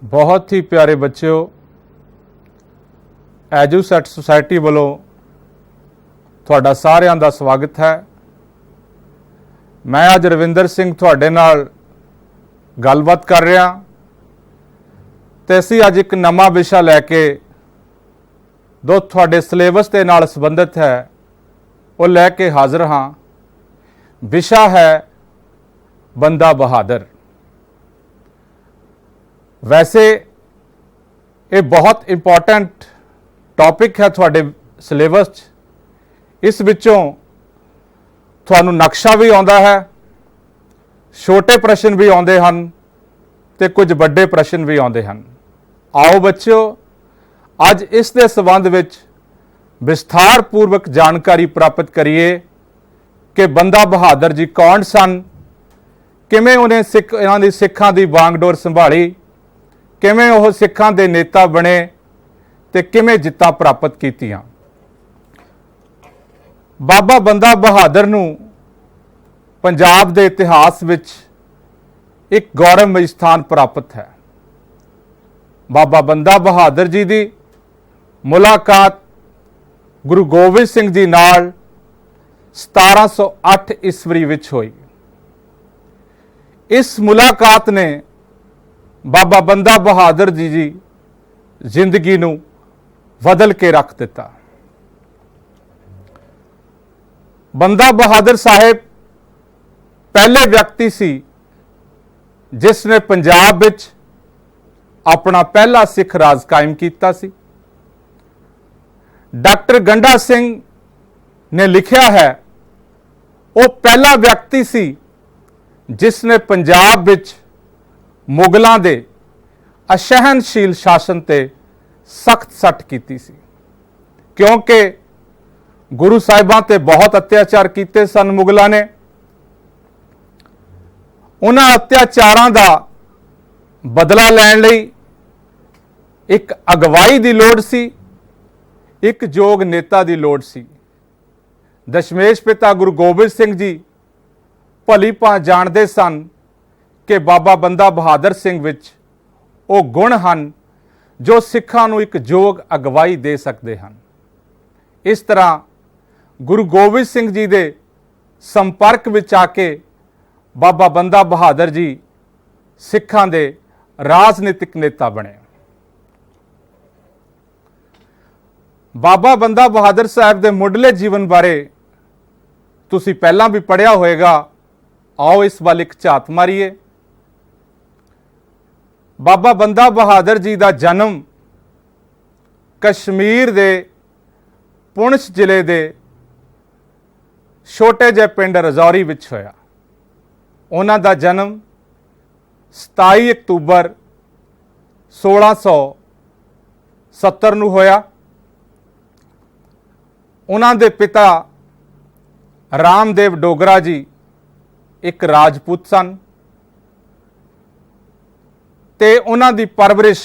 बहुत ही प्यारे बच्चों, एजुसैट सोसाइटी वालों तुहाडा सारिਆਂ ਦਾ स्वागत है। मैं अज रविंदर सिंह तुहाडे नाल गलबात कर रहा ते असीं अज एक नवा विषय लैके जो तुहाडे सिलेबस के नाल संबंधित है वो लैके हाज़र हाँ। विषय है बंदा बहादुर। वैसे ये बहुत इंपॉर्टेंट टॉपिक है तुहाडे सिलेबस च। इस विचों तुहानू नक्शा भी आउंदा है, छोटे प्रश्न भी आउंदे हन ते कुछ बड़े प्रश्न भी आउंदे हन। आओ बच्चों, अज इस दे संबंध विच विस्तारपूर्वक जानकारी प्राप्त करिए कि बंदा बहादुर जी कौन सन, किवें उन्हें इन्हां दी सिखां दी बांगडोर संभाली, किवें ओह सिखां दे नेता बने ते किवें जित्तां प्राप्त कीतियां। बाबा बंदा बहादुर नूं पंजाब दे इतिहास विच एक गौरवमय स्थान प्राप्त है। बाबा बंदा बहादुर जी दी मुलाकात गुरु गोबिंद सिंह जी नाल 1708 ईस्वी विच होई। इस मुलाकात ने बाबा बंदा बहादुर जी की जिंदगी नूं बदल के रख दिता। बंदा बहादुर साहेब पहले व्यक्ति सी जिसने पंजाब विच अपना पहला सिख राज कायम किया सी। डॉक्टर गंडा सिंह ने लिखा है वो पहला व्यक्ति सी जिसने पंजाब विच मुगलों के असहनशील शासन ते सख्त सट की सी, क्योंकि गुरु साहिबां ते बहुत अत्याचार किए सन मुगलों ने। उन्हां अत्याचारां दा बदला लैण लई एक अगवाई की लोड़ सी, एक योग नेता की लोड़ सी। दशमेश पिता गुरु गोबिंद सिंह जी भली भां जाणदे सन कि बाबा बंदा बहादुर सिंह विच वो गुण हन जो सिखां नूं एक योग अगवाई दे सकते हैं। इस तरह गुरु गोबिंद सिंह जी के संपर्क विच आके बाबा बंदा बहादुर जी सिखां दे राजनीतिक नेता बने। बाबा बंदा बहादुर साहब के मुढ़ले जीवन बारे तुसी पहलां भी पढ़िया होएगा। आओ इस वाल एक झात मारीए। बाबा बंदा बहादुर जी का जन्म कश्मीर के पुंछ जिले के छोटे जे पिंड रजौरी विच होया। उन्हां दा जन्म 27 अक्तूबर 1670 नूं होया। उन्हां दे पिता रामदेव डोगरा जी एक राजपूत सन ते उन्हां दी परवरिश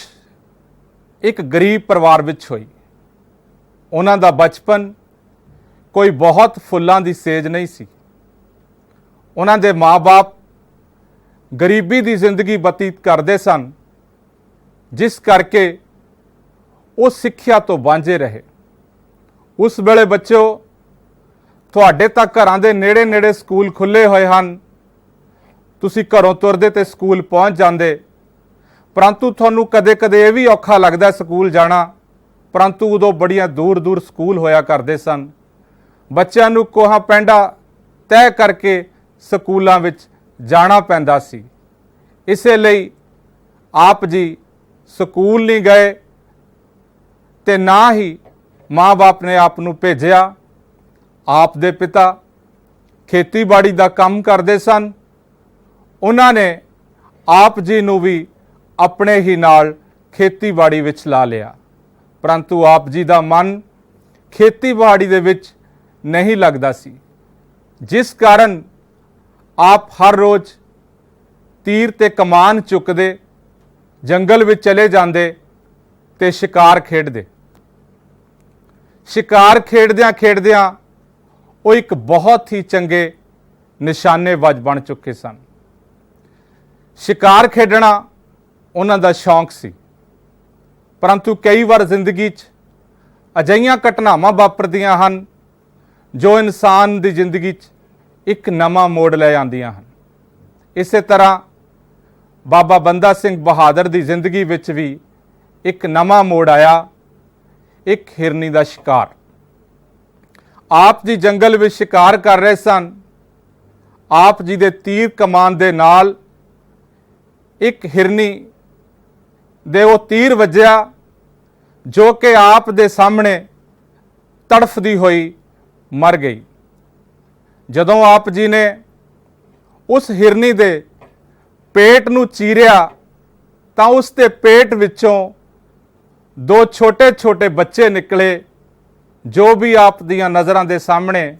एक गरीब परिवार विच होई। उन्हां दा बचपन कोई बहुत फुल्लां दी सेज नहीं सी। उन्हां दे माँ बाप गरीबी दी जिंदगी बतीत करते सन, जिस करके वो सिक्ख्या तो वांझे रहे। उस वेले बच्चों तुहाडे तक घरां दे नेड़े नेड़े स्कूल खुले हुए हैं, तुसी घरों तुरदे ते स्कूल पहुँच जाते, परंतु तुहानू कदे कदे यह भी औखा लगता स्कूल जाना, परंतु उदों बड़ियां दूर दूर स्कूल होया करते सन। बच्चों नू कोहा पैंडा तय करके स्कूलों विच जाना पैंदा सी। इसे लई आप जी स्कूल नहीं गए ते ना ही माँ बाप ने आप नू भेजिया। आप दे पिता खेतीबाड़ी का काम करते सन। उन्होंने आप जी नू भी अपने ही नाल खेतीबाड़ी विच ला लिया, परंतु आप जी का मन खेतीबाड़ी दे विच नहीं लगता सी, जिस कारण आप हर रोज़ तीर ते कमान चुकते जंगल विच चले जाते ते शिकार खेडते। शिकार खेडदियां खेडदियां वो एक बहुत ही चंगे निशानेबाज बन चुके सन। शिकार खेडना ਉਹਨਾਂ ਦਾ ਸ਼ੌਂਕ ਸੀ। ਪਰੰਤੂ ਕਈ ਵਾਰ ਜ਼ਿੰਦਗੀ 'ਚ ਅਜਿਹੀਆਂ ਘਟਨਾਵਾਂ ਵਾਪਰਦੀਆਂ ਹਨ ਜੋ ਇਨਸਾਨ ਦੀ ਜ਼ਿੰਦਗੀ 'ਚ ਇੱਕ ਨਵਾਂ ਮੋੜ ਲੈ ਆਉਂਦੀਆਂ ਹਨ। ਇਸੇ ਤਰ੍ਹਾਂ ਬਾਬਾ ਬੰਦਾ ਸਿੰਘ ਬਹਾਦਰ ਦੀ ਜ਼ਿੰਦਗੀ ਵਿੱਚ ਵੀ ਇੱਕ ਨਵਾਂ ਮੋੜ ਆਇਆ, ਇੱਕ ਹਿਰਨੀ ਦਾ ਸ਼ਿਕਾਰ। ਆਪ ਜੀ ਜੰਗਲ ਵਿੱਚ ਸ਼ਿਕਾਰ ਕਰ ਰਹੇ ਸਨ। ਆਪ ਜੀ ਦੇ ਤੀਰ ਕਮਾਨ ਦੇ ਨਾਲ ਇੱਕ ਹਿਰਨੀ ਦੇ ਉਹ ਤੀਰ ਵੱਜਿਆ ਜੋ ਕਿ ਆਪ ਦੇ ਸਾਹਮਣੇ ਤੜਫਦੀ ਹੋਈ ਮਰ ਗਈ। ਜਦੋਂ ਆਪ ਜੀ ਨੇ ਉਸ ਹਿਰਨੀ ਦੇ ਪੇਟ ਨੂੰ ਚੀਰਿਆ ਤਾਂ ਉਸ ਦੇ ਪੇਟ ਵਿੱਚੋਂ ਦੋ ਛੋਟੇ-ਛੋਟੇ ਬੱਚੇ ਨਿਕਲੇ ਜੋ ਵੀ ਆਪ ਦੀਆਂ ਨਜ਼ਰਾਂ ਦੇ ਸਾਹਮਣੇ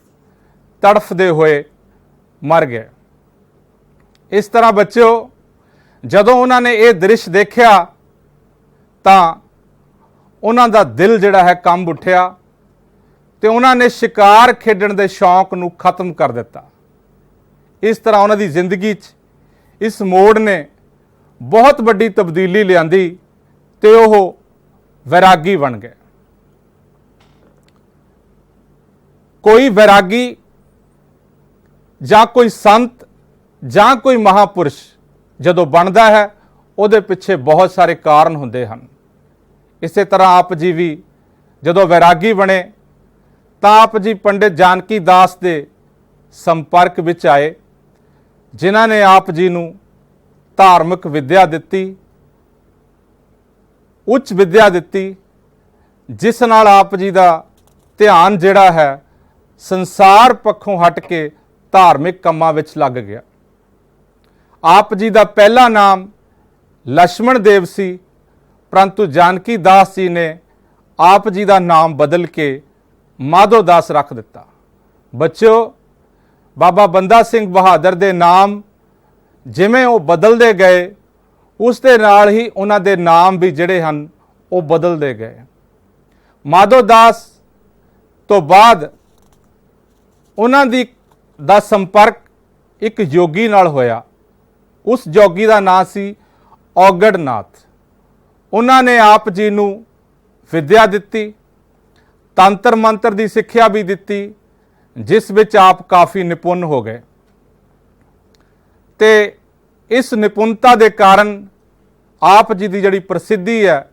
ਤੜਫਦੇ ਹੋਏ ਮਰ ਗਏ। ਇਸ ਤਰ੍ਹਾਂ ਬੱਚਿਓ, ਜਦੋਂ ਉਹਨਾਂ ਨੇ ਇਹ ਦ੍ਰਿਸ਼ ਦੇਖਿਆ ਤਾਂ ਉਹਨਾਂ ਦਾ ਦਿਲ ਜਿਹੜਾ ਹੈ ਕੰਬ ਉੱਠਿਆ ਤੇ ਉਹਨਾਂ ਨੇ ਸ਼ਿਕਾਰ ਖੇਡਣ ਦੇ ਸ਼ੌਂਕ ਨੂੰ ਖਤਮ ਕਰ ਦਿੱਤਾ। ਇਸ ਤਰ੍ਹਾਂ ਉਹਨਾਂ ਦੀ ਜ਼ਿੰਦਗੀ 'ਚ ਇਸ ਮੋੜ ਨੇ ਬਹੁਤ ਵੱਡੀ ਤਬਦੀਲੀ ਲਿਆਂਦੀ ਤੇ ਉਹ ਵੈਰਾਗੀ ਬਣ ਗਏ। ਕੋਈ ਵੈਰਾਗੀ ਜਾਂ ਕੋਈ ਸੰਤ ਜਾਂ ਕੋਈ ਮਹਾਪੁਰਸ਼ ਜਦੋਂ ਬਣਦਾ ਹੈ ਉਹਦੇ ਪਿੱਛੇ ਬਹੁਤ ਸਾਰੇ ਕਾਰਨ ਹੁੰਦੇ ਹਨ। ਇਸੇ ਤਰ੍ਹਾਂ ਆਪ ਜੀ ਵੀ ਜਦੋਂ ਵੈਰਾਗੀ ਬਣੇ ਤਾਂ ਆਪ ਜੀ ਪੰਡਿਤ ਜਾਨਕੀ ਦਾਸ ਦੇ ਸੰਪਰਕ ਵਿੱਚ ਆਏ, ਜਿਨ੍ਹਾਂ ਨੇ ਆਪ ਜੀ ਨੂੰ ਧਾਰਮਿਕ ਵਿੱਦਿਆ ਦਿੱਤੀ, ਉੱਚ ਵਿੱਦਿਆ ਦਿੱਤੀ, ਜਿਸ ਨਾਲ ਆਪ ਜੀ ਦਾ ਧਿਆਨ ਜਿਹੜਾ ਹੈ ਸੰਸਾਰ ਪੱਖੋਂ ਹਟ ਕੇ ਧਾਰਮਿਕ ਕੰਮਾਂ ਵਿੱਚ ਲੱਗ ਗਿਆ। ਆਪ ਜੀ ਦਾ ਪਹਿਲਾ ਨਾਮ ਲక్ష్మణ ਦੇਵ ਸੀ, ਪਰੰਤੂ ਜਾਨਕੀ ਦਾਸ ਜੀ ਨੇ ਆਪ ਜੀ ਦਾ ਨਾਮ ਬਦਲ ਕੇ ਮਾਧੋ ਦਾਸ ਰੱਖ ਦਿੱਤਾ। ਬੱਚਿਓ, ਬਾਬਾ ਬੰਦਾ ਸਿੰਘ ਬਹਾਦਰ ਦੇ ਨਾਮ ਜਿਵੇਂ ਉਹ ਬਦਲਦੇ ਗਏ, ਉਸ ਦੇ ਨਾਲ ਹੀ ਉਹਨਾਂ ਦੇ ਨਾਮ ਵੀ ਜਿਹੜੇ ਹਨ ਉਹ ਬਦਲਦੇ ਗਏ। ਮਾਧੋ ਦਾਸ ਤੋਂ ਬਾਅਦ ਉਹਨਾਂ ਦਾ ਸੰਪਰਕ ਇੱਕ ਯੋਗੀ ਨਾਲ ਹੋਇਆ। ਉਸ ਯੋਗੀ ਦਾ ਨਾਂ ਸੀ ਔਗੜ ਨਾਥ। ਉਹਨਾਂ ਨੇ ਆਪ ਜੀ ਨੂੰ ਵਿੱਦਿਆ ਦਿੱਤੀ, ਤੰਤਰ ਮੰਤਰ ਦੀ ਸਿੱਖਿਆ ਵੀ ਦਿੱਤੀ, ਜਿਸ ਵਿੱਚ ਆਪ ਕਾਫੀ ਨਿਪੁੰਨ ਹੋ ਗਏ ਤੇ ਇਸ ਨਿਪੁੰਨਤਾ ਦੇ ਕਾਰਨ ਆਪ ਜੀ ਦੀ ਜਿਹੜੀ ਪ੍ਰਸਿੱਧੀ ਹੈ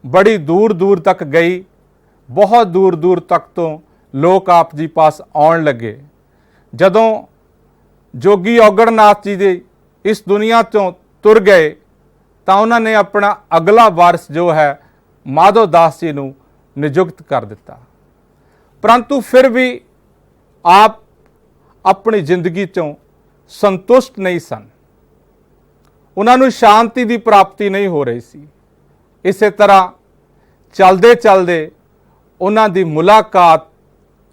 ਬੜੀ ਦੂਰ ਦੂਰ ਤੱਕ ਗਈ। ਬਹੁਤ ਦੂਰ ਦੂਰ ਤੱਕ ਤੋਂ ਲੋਕ ਆਪ ਜੀ ਪਾਸ ਆਉਣ ਲੱਗੇ। ਜਦੋਂ ਜੋਗੀ ਔਗੜਨਾਥ ਜੀ ਦੇ ਇਸ ਦੁਨੀਆ ਤੋਂ ਤੁਰ ਗਏ ਤਾਂ ਉਹਨਾਂ ਨੇ ਆਪਣਾ ਅਗਲਾ ਵਾਰਿਸ ਜੋ ਹੈ ਮਾਧੋ ਦਾਸ ਜੀ ਨੂੰ ਨਿਯੁਕਤ ਕਰ ਦਿੱਤਾ। ਪਰੰਤੂ ਫਿਰ ਵੀ ਆਪ ਆਪਣੀ ਜ਼ਿੰਦਗੀ ਤੋਂ ਸੰਤੁਸ਼ਟ ਨਹੀਂ ਸਨ। ਉਹਨਾਂ ਨੂੰ ਸ਼ਾਂਤੀ ਦੀ ਪ੍ਰਾਪਤੀ ਨਹੀਂ ਹੋ ਰਹੀ ਸੀ। ਇਸੇ ਤਰ੍ਹਾਂ ਚੱਲਦੇ ਚੱਲਦੇ ਉਹਨਾਂ ਦੀ ਮੁਲਾਕਾਤ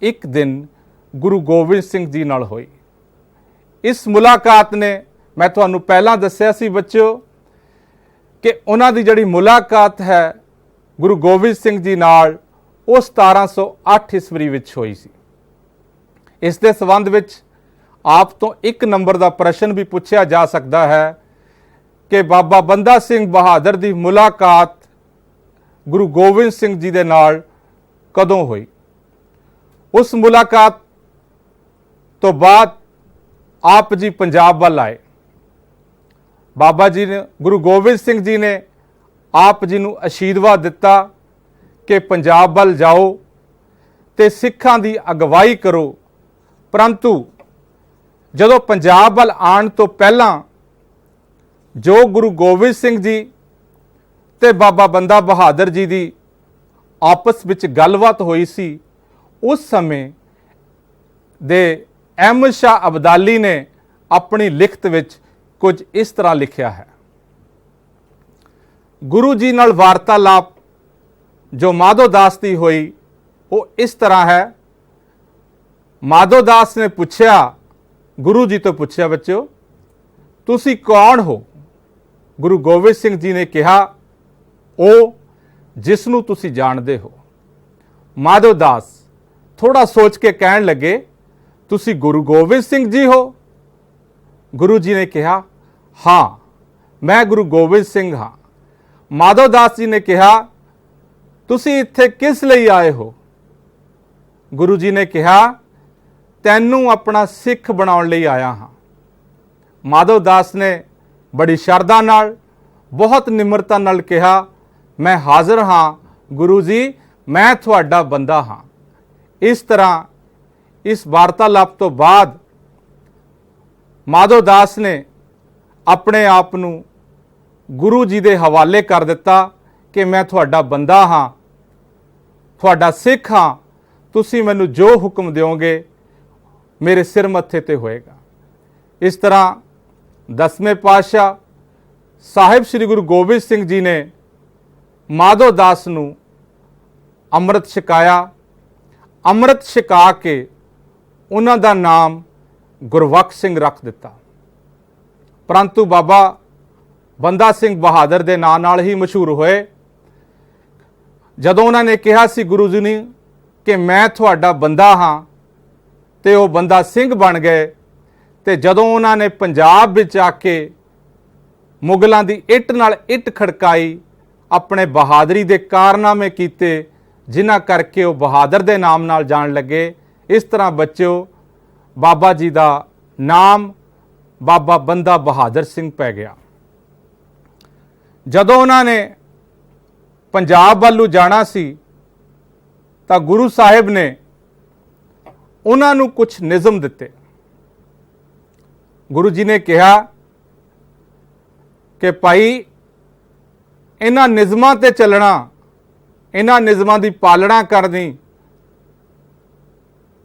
ਇੱਕ ਦਿਨ ਗੁਰੂ ਗੋਬਿੰਦ ਸਿੰਘ ਜੀ ਨਾਲ ਹੋਈ। ਇਸ ਮੁਲਾਕਾਤ ਨੇ, ਮੈਂ ਤੁਹਾਨੂੰ ਪਹਿਲਾਂ ਦੱਸਿਆ ਸੀ ਬੱਚਿਓ, ਕਿ ਉਹਨਾਂ ਦੀ ਜਿਹੜੀ ਮੁਲਾਕਾਤ ਹੈ ਗੁਰੂ ਗੋਬਿੰਦ ਸਿੰਘ ਜੀ ਨਾਲ ਉਹ 1708 ਈਸਵੀ ਵਿੱਚ ਹੋਈ ਸੀ। ਇਸ ਦੇ ਸੰਬੰਧ ਵਿੱਚ ਆਪ ਤੋਂ ਇੱਕ ਨੰਬਰ ਦਾ ਪ੍ਰਸ਼ਨ ਵੀ ਪੁੱਛਿਆ ਜਾ ਸਕਦਾ ਹੈ ਕਿ ਬਾਬਾ ਬੰਦਾ ਸਿੰਘ ਬਹਾਦਰ ਦੀ ਮੁਲਾਕਾਤ ਗੁਰੂ ਗੋਬਿੰਦ ਸਿੰਘ ਜੀ ਦੇ ਨਾਲ ਕਦੋਂ ਹੋਈ। ਉਸ ਮੁਲਾਕਾਤ ਤੋਂ ਬਾਅਦ ਆਪ ਜੀ ਪੰਜਾਬ ਵੱਲ ਆਏ। ਬਾਬਾ ਜੀ ਨੇ, ਗੁਰੂ ਗੋਬਿੰਦ ਸਿੰਘ ਜੀ ਨੇ ਆਪ ਜੀ ਨੂੰ ਅਸ਼ੀਰਵਾਦ ਦਿੱਤਾ ਕਿ ਪੰਜਾਬ ਵੱਲ ਜਾਓ ਤੇ ਸਿੱਖਾਂ ਦੀ ਅਗਵਾਈ ਕਰੋ। ਪਰੰਤੂ ਜਦੋਂ ਪੰਜਾਬ ਵੱਲ ਆਉਣ ਤੋਂ ਪਹਿਲਾਂ ਜੋ ਗੁਰੂ ਗੋਬਿੰਦ ਸਿੰਘ ਜੀ ਤੇ ਬਾਬਾ ਬੰਦਾ ਬਹਾਦਰ ਜੀ ਦੀ ਆਪਸ ਵਿੱਚ ਗੱਲਬਾਤ ਹੋਈ ਸੀ, ਉਸ ਸਮੇਂ ਦੇ ਅਹਿਮਦ ਸ਼ਾਹ ਅਬਦਾਲੀ ਨੇ ਆਪਣੀ ਲਿਖਤ ਵਿੱਚ ਕੁਝ ਇਸ ਤਰ੍ਹਾਂ ਲਿਖਿਆ ਹੈ। ਗੁਰੂ ਜੀ ਨਾਲ ਵਾਰਤਾਲਾਪ ਜੋ ਮਾਧੋ ਦਾਸ ਦੀ ਹੋਈ ਉਹ ਇਸ ਤਰ੍ਹਾਂ ਹੈ। ਮਾਧੋ ਦਾਸ ਨੇ ਪੁੱਛਿਆ, ਗੁਰੂ ਜੀ ਤੋਂ ਪੁੱਛਿਆ, ਬੱਚਿਓ ਤੁਸੀਂ ਕੌਣ ਹੋ? ਗੁਰੂ ਗੋਬਿੰਦ ਸਿੰਘ ਜੀ ਨੇ ਕਿਹਾ, ਉਹ ਜਿਸ ਨੂੰ ਤੁਸੀਂ ਜਾਣਦੇ ਹੋ। ਮਾਧੋ ਦਾਸ ਥੋੜਾ ਸੋਚ ਕੇ ਕਹਿਣ ਲੱਗੇ, ਤੁਸੀਂ ਗੁਰੂ ਗੋਬਿੰਦ ਸਿੰਘ ਜੀ ਹੋ? ਗੁਰੂ ਜੀ ਨੇ ਕਿਹਾ, ਹਾਂ मैं गुरु गोबिंद सिंह हाँ। माधव दास जी ने कहा, तुसी इत्थे किस लई आए हो? गुरु जी ने कहा, तैनू अपना सिख बनाउण लई आया हाँ। माधव दास ने बड़ी शरधा नाल, बहुत निमरता नाल कहा, मैं हाज़र हाँ गुरु जी, मैं तुहाडा बंदा हाँ। इस तरह इस वार्तालाप तो बाद माधव दास ने अपने आप नू गुरु जी दे हवाले कर दिता कि मैं तुहाडा बंदा हाँ, तुहाडा सिख हाँ, तुसी मैनू जो हुक्म दिओगे मेरे सिर मत्थे ते होएगा। इस तरह 10वें पातशाह साहिब श्री गुरु गोबिंद सिंह जी ने माधव दास नू अमृत छकाया। अमृत छका के उन्हां दा नाम गुरबख्श सिंह रख दिता। परंतु बाबा बंदा सिंह बहादुर दे नां नाल ही मशहूर होए। जदों उन्होंने कहा सी गुरु जी ने कि मैं तुहाडा बंदा हाँ, ते वो बंदा सिंह बन गए। ते जदों उन्होंने पंजाब विच आके मुगलों की इट नाल इट खड़काई, अपने बहादरी दे कारनामे कीते, जिन्हां करके वो बहादुर दे नाम नाल जान लगे। इस तरह बच्चों बाबा जी का नाम बाबा बंदा बहादुर सिंह पै गया। जदों उन्होंने पंजाब वालू जाना सी तां गुरु साहिब ने उन्होंने कुछ निज़म दिते। गुरु जी ने कहा कि भाई इन्हां निज़मां ते चलना, इन्हां निज़मां की पालना करनी,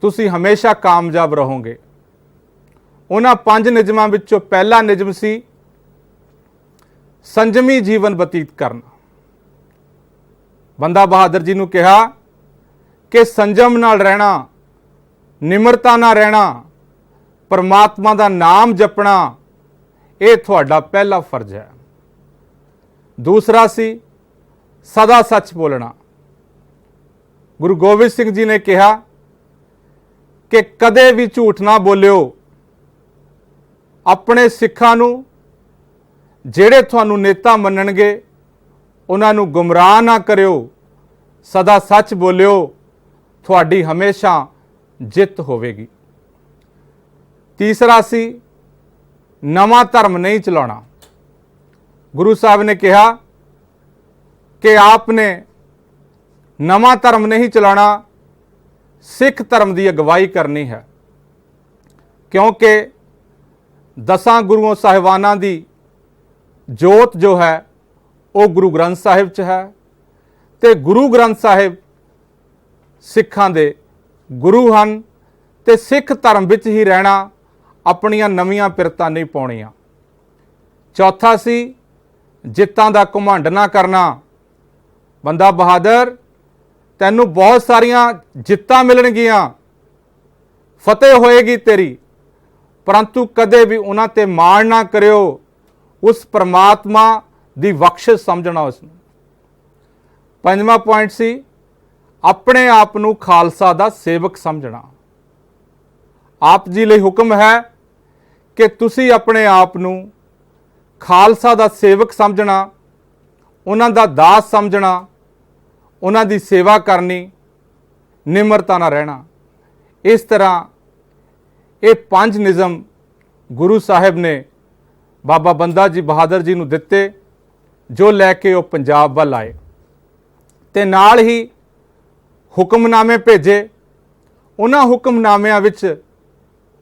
तुसी हमेशा कामयाब रहोगे। उन्हां 5 निज़मां विचों पहला निज़म सी संजमी जीवन बतीत करना। बंदा बहादुर जी ने कहा कि संजम नाल रहना, निमरता नाल रहना, परमात्मा का नाम जपना, यह तुहाडा पहला फर्ज है। दूसरा सी सदा सच बोलना। गुरु गोबिंद सिंह जी ने कहा कि कदे भी झूठ ना बोलियो। अपने सिखां नूं ਜਿਹੜੇ ਤੁਹਾਨੂੰ नेता ਮੰਨਣਗੇ ਉਹਨਾਂ ਨੂੰ ਗੁੰਮਰਾਹ ਨਾ ਕਰਿਓ, सदा सच बोलियो, ਤੁਹਾਡੀ हमेशा जित होवेगी। तीसरा सी नवा धर्म नहीं चलाना। गुरु साहब ने कहा कि आपने नवा धर्म नहीं चलाना, सिख धर्म की अगवाई करनी है, क्योंकि 10 गुरुओं साहिबाना की जोत जो है वो गुरु ग्रंथ साहिब च है। ते गुरु ग्रंथ साहिब सिखां दे गुरु हन, ते सिख धर्म विच ही रहना, अपनियां नवीआं पिरतां नहीं पाउणियां। चौथा सी जित्तां दा घमंड ना करना। बंदा बहादुर, तैनूं बहुत सारियां जित्तां मिलणगियां, फतेह होएगी तेरी, परंतु कदे भी उन्हां ते माण ना करियो। उस परमात्मा दी बख्शिश समझना। उसनूं 5वां पॉइंट सी अपने आप नूं खालसा दा सेवक समझना। आप जी लई हुक्म है कि तुसी अपने आप नूं खालसा दा सेवक समझना, उन्हां दा दास समझना, उन्हां दी सेवा करनी, निमरता नाल रहना। इस तरह ये 5 निज़म गुरु साहिब ने बाबा बंदा जी बहादुर जी नूं दिते, जो लैके वो पंजाब वाल आए, ते नाल ही हुक्मनामे भेजे। उन्हां हुक्मनामिਆਂ विच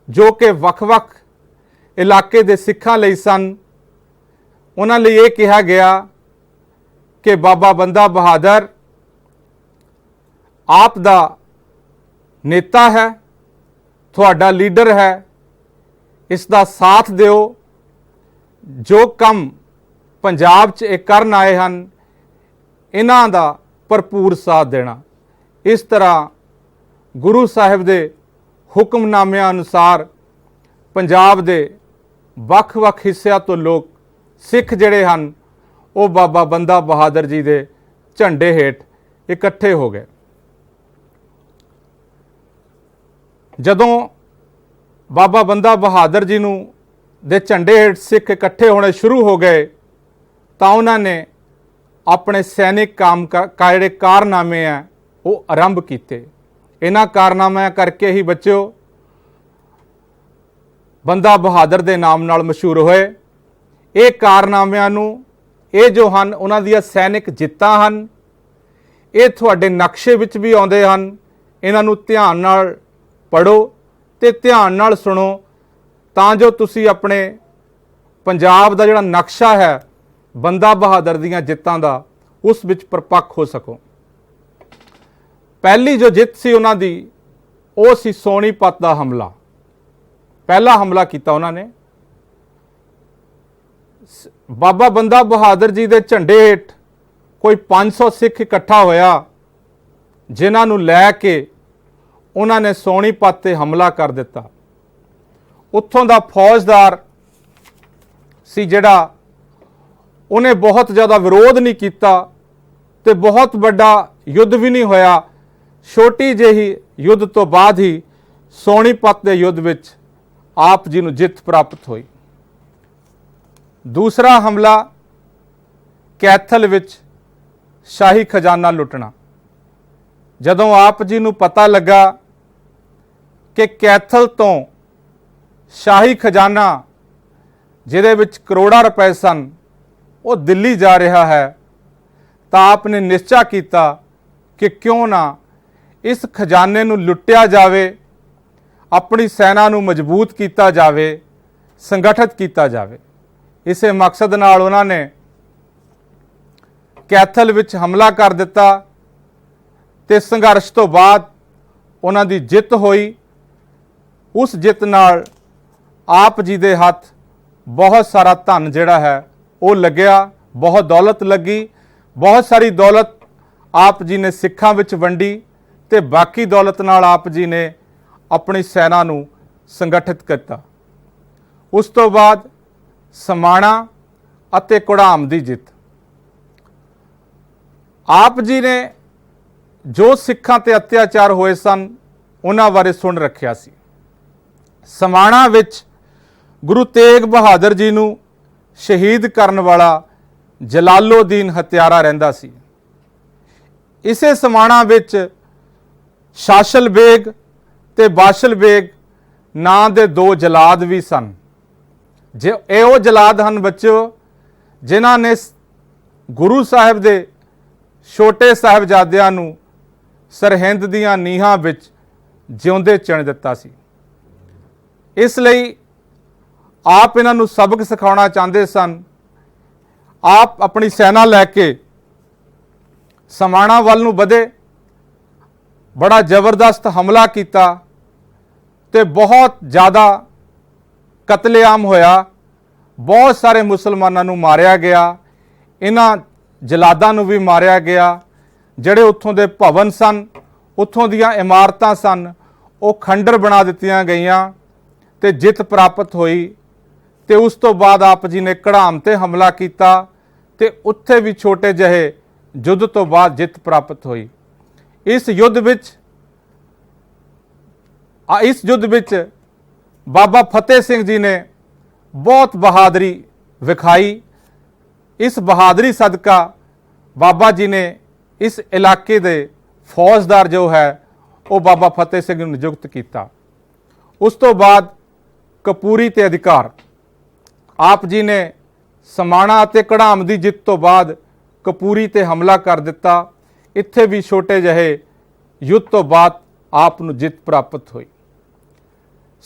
जो कि ਵੱਖ-ਵੱਖ इलाके दे सिखां लई सन, उन्हां लई ये कहा गया कि बाबा बंदा बहादुर आप दा नेता है, तुहाडा लीडर है, इसका साथ दिओ। जो कम पंजाब च एक करन आए हैं, इन्हां दा भरपूर साथ देना। इस तरह गुरु साहिब दे हुक्मनामिਆਂ अनुसार पंजाब दे ਵੱਖ-ਵੱਖ हिस्सिਆਂ तो लोग सिख जिहड़े हन वो बाबा बंदा बहादुर जी दे झंडे हेठ इकट्ठे हो गए। जदों बाबा बंदा बहादुर जी नूं दे झंडे हेठ सिख इकट्ठे होने शुरू हो गए ਤਾਂ ਉਹਨਾਂ ਨੇ ਆਪਣੇ ਸੈਨਿਕ ਜਿਹੜੇ ਕਾਰਨਾਮੇ ਆ ਉਹ ਆਰੰਭ ਕੀਤੇ। ਇਹਨਾਂ ਕਾਰਨਾਮਿਆਂ ਕਰਕੇ ਹੀ ਬੱਚਿਓ ਬੰਦਾ ਬਹਾਦਰ ਦੇ ਨਾਮ ਨਾਲ ਮਸ਼ਹੂਰ ਹੋਏ। ਇਹ ਕਾਰਨਾਮਿਆਂ ਨੂੰ, ਇਹ ਜੋ ਹਨ ਉਹਨਾਂ ਦੀਆਂ ਸੈਨਿਕ ਜਿੱਤਾਂ ਹਨ, ਇਹ ਤੁਹਾਡੇ ਨਕਸ਼ੇ ਵਿੱਚ ਵੀ ਆਉਂਦੇ ਹਨ। ਇਹਨਾਂ ਨੂੰ ਧਿਆਨ ਨਾਲ ਪੜ੍ਹੋ ਤੇ ਧਿਆਨ ਨਾਲ ਸੁਣੋ, ਤਾਂ ਜੋ ਤੁਸੀਂ ਆਪਣੇ ਪੰਜਾਬ ਦਾ ਜਿਹੜਾ ਨਕਸ਼ਾ ਹੈ ਬੰਦਾ ਬਹਾਦਰ ਦੀਆਂ ਜਿੱਤਾਂ ਦਾ, ਉਸ ਵਿੱਚ ਪਰਪੱਕ ਹੋ ਸਕੋ। ਪਹਿਲੀ ਜੋ ਜਿੱਤ ਸੀ ਉਹਨਾਂ ਦੀ, ਉਹ ਸੀ ਸੋਨੀਪਤ ਦਾ ਹਮਲਾ। ਪਹਿਲਾ ਹਮਲਾ ਕੀਤਾ ਉਹਨਾਂ ਨੇ। ਬਾਬਾ ਬੰਦਾ ਬਹਾਦਰ ਜੀ ਦੇ ਝੰਡੇ ਹੇਠ ਕੋਈ 500 ਸਿੱਖ ਇਕੱਠਾ ਹੋਇਆ, ਜਿਨ੍ਹਾਂ ਨੂੰ ਲੈ ਕੇ ਉਹਨਾਂ ਨੇ ਸੋਨੀਪਤ ਤੇ ਹਮਲਾ ਕਰ ਦਿੱਤਾ। ਉੱਥੋਂ ਦਾ ਫੌਜਦਾਰ ਸੀ ਜਿਹੜਾ, ਉਹਨੇ ਬਹੁਤ ਜ਼ਿਆਦਾ ਵਿਰੋਧ ਨਹੀਂ ਕੀਤਾ ਤੇ ਬਹੁਤ ਵੱਡਾ ਯੁੱਧ ਵੀ ਨਹੀਂ ਹੋਇਆ। ਛੋਟੀ ਜਿਹੀ ਯੁੱਧ ਤੋਂ ਬਾਅਦ ਹੀ ਸੋਨੀਪਤ ਦੇ ਯੁੱਧ ਵਿੱਚ ਆਪ ਜੀ ਨੂੰ ਜਿੱਤ ਪ੍ਰਾਪਤ ਹੋਈ। ਦੂਸਰਾ ਹਮਲਾ ਕੈਥਲ ਵਿੱਚ ਸ਼ਾਹੀ ਖਜ਼ਾਨਾ ਲੁੱਟਣਾ। ਜਦੋਂ ਆਪ ਜੀ ਨੂੰ ਪਤਾ ਲੱਗਾ ਕਿ ਕੈਥਲ ਤੋਂ ਸ਼ਾਹੀ ਖਜ਼ਾਨਾ, ਜਿਹਦੇ ਵਿੱਚ ਕਰੋੜਾਂ ਰੁਪਏ ਸਨ, ਉਹ ਦਿੱਲੀ ਜਾ ਰਿਹਾ ਹੈ, ਤਾਂ ਆਪ ਨੇ ਨਿਸ਼ਚਾ ਕੀਤਾ ਕਿ ਕਿਉਂ ਨਾ ਇਸ ਖਜ਼ਾਨੇ ਨੂੰ ਲੁੱਟਿਆ ਜਾਵੇ, ਆਪਣੀ ਸੈਨਾ ਨੂੰ ਮਜ਼ਬੂਤ ਕੀਤਾ ਜਾਵੇ, ਸੰਗਠਿਤ ਕੀਤਾ ਜਾਵੇ। ਇਸੇ ਮਕਸਦ ਨਾਲ ਉਹਨਾਂ ਨੇ ਕੈਥਲ ਵਿੱਚ ਹਮਲਾ ਕਰ ਦਿੱਤਾ ਤੇ ਸੰਘਰਸ਼ ਤੋਂ ਬਾਅਦ ਉਹਨਾਂ ਦੀ ਜਿੱਤ ਹੋਈ। ਉਸ ਜਿੱਤ ਨਾਲ ਆਪ ਜੀ ਦੇ ਹੱਥ ਬਹੁਤ ਸਾਰਾ ਧਨ ਜਿਹੜਾ ਹੈ ਉਹ ਲੱਗਿਆ, ਬਹੁਤ ਦੌਲਤ ਲੱਗੀ। ਬਹੁਤ ਸਾਰੀ ਦੌਲਤ ਆਪ ਜੀ ਨੇ ਸਿੱਖਾਂ ਵਿੱਚ ਵੰਡੀ ਤੇ ਬਾਕੀ ਦੌਲਤ ਨਾਲ ਆਪ ਜੀ ਨੇ ਆਪਣੀ ਸੈਨਾ ਨੂੰ ਸੰਗਠਿਤ ਕੀਤਾ। ਉਸ ਤੋਂ ਬਾਅਦ ਸਮਾਣਾ ਅਤੇ ਘੁੜਾਮ ਦੀ ਜਿੱਤ। ਆਪ ਜੀ ਨੇ ਜੋ ਸਿੱਖਾਂ ਤੇ ਅਤਿਆਚਾਰ ਹੋਏ ਸਨ ਉਹਨਾਂ ਬਾਰੇ ਸੁਣ ਰੱਖਿਆ ਸੀ। ਸਮਾਣਾ ਵਿੱਚ ਗੁਰੂ ਤੇਗ ਬਹਾਦਰ ਜੀ ਨੂੰ ਸ਼ਹੀਦ ਕਰਨ ਵਾਲਾ ਜਲਾਲੁਦੀਨ ਹਥਿਆਰਾ ਰਹਿੰਦਾ ਸੀ। ਇਸੇ ਸਮਾਣਾ ਵਿੱਚ ਸ਼ਾਸਲ ਬੇਗ ਤੇ ਬਾਸ਼ਲ ਬੇਗ ਨਾਂ ਦੇ ਦੋ ਜਲਾਦ ਵੀ ਸਨ। ਜੇ ਇਹ ਉਹ ਜਲਾਦ ਹਨ ਬੱਚਿਓ, ਜਿਨ੍ਹਾਂ ਨੇ ਗੁਰੂ ਸਾਹਿਬ ਦੇ ਛੋਟੇ ਸਾਹਿਬਜ਼ਾਦਿਆਂ ਨੂੰ ਸਰਹਿੰਦ ਦੀਆਂ ਨੀਹਾਂ ਵਿੱਚ ਜਿਉਂਦੇ ਚਿਣ ਦਿੱਤਾ ਸੀ। ਇਸ ਲਈ ਆਪ ਇਹਨਾਂ ਨੂੰ ਸਬਕ ਸਿਖਾਉਣਾ ਚਾਹੁੰਦੇ ਸਨ। ਆਪ ਆਪਣੀ ਸੈਨਾ ਲੈ ਕੇ ਸਮਾਣਾ ਵੱਲ ਨੂੰ ਵਧੇ, ਬੜਾ ਜ਼ਬਰਦਸਤ ਹਮਲਾ ਕੀਤਾ ਤੇ ਬਹੁਤ ਜ਼ਿਆਦਾ ਕਤਲੇਆਮ ਹੋਇਆ। ਬਹੁਤ ਸਾਰੇ ਮੁਸਲਮਾਨਾਂ ਨੂੰ ਮਾਰਿਆ ਗਿਆ, ਇਹਨਾਂ ਜਲਾਦਾਂ ਨੂੰ ਵੀ ਮਾਰਿਆ ਗਿਆ। ਜਿਹੜੇ ਉੱਥੋਂ ਦੇ ਭਵਨ ਸਨ, ਉੱਥੋਂ ਦੀਆਂ ਇਮਾਰਤਾਂ ਸਨ, ਉਹ ਖੰਡਰ ਬਣਾ ਦਿੱਤੀਆਂ ਗਈਆਂ ਤੇ ਜਿੱਤ ਪ੍ਰਾਪਤ ਹੋਈ। ਤੇ ਉਸ ਤੋਂ ਬਾਅਦ ਆਪ ਜੀ ਨੇ ਘੜਾਮ ਤੇ ਹਮਲਾ ਕੀਤਾ ਤੇ ਉੱਥੇ ਵੀ ਛੋਟੇ ਜਿਹੇ ਯੁੱਧ ਤੋਂ ਬਾਅਦ ਜਿੱਤ ਪ੍ਰਾਪਤ ਹੋਈ। ਇਸ ਯੁੱਧ ਵਿੱਚ ਬਾਬਾ ਫਤਿਹ ਸਿੰਘ ਜੀ ਨੇ ਬਹੁਤ ਬਹਾਦਰੀ ਵਿਖਾਈ। ਇਸ ਬਹਾਦਰੀ ਸਦਕਾ ਬਾਬਾ ਜੀ ਨੇ ਇਸ ਇਲਾਕੇ ਦੇ ਫੌਜਦਾਰ ਜੋ ਹੈ ਉਹ ਬਾਬਾ ਫਤਿਹ ਸਿੰਘ ਨੂੰ ਨਿਯੁਕਤ ਕੀਤਾ। ਉਸ ਤੋਂ ਬਾਅਦ ਕਪੂਰੀ ਤੇ ਅਧਿਕਾਰ। ਆਪ ਜੀ ਨੇ ਸਮਾਣਾ ਅਤੇ ਘੜਾਮ ਦੀ ਜਿੱਤ ਤੋਂ ਬਾਅਦ ਕਪੂਰੀ ਤੇ ਹਮਲਾ ਕਰ ਦਿੱਤਾ। ਇੱਥੇ ਵੀ ਛੋਟੇ ਜਿਹੇ ਯੁੱਧ ਤੋਂ ਬਾਅਦ ਆਪ ਨੂੰ ਜਿੱਤ ਪ੍ਰਾਪਤ ਹੋਈ।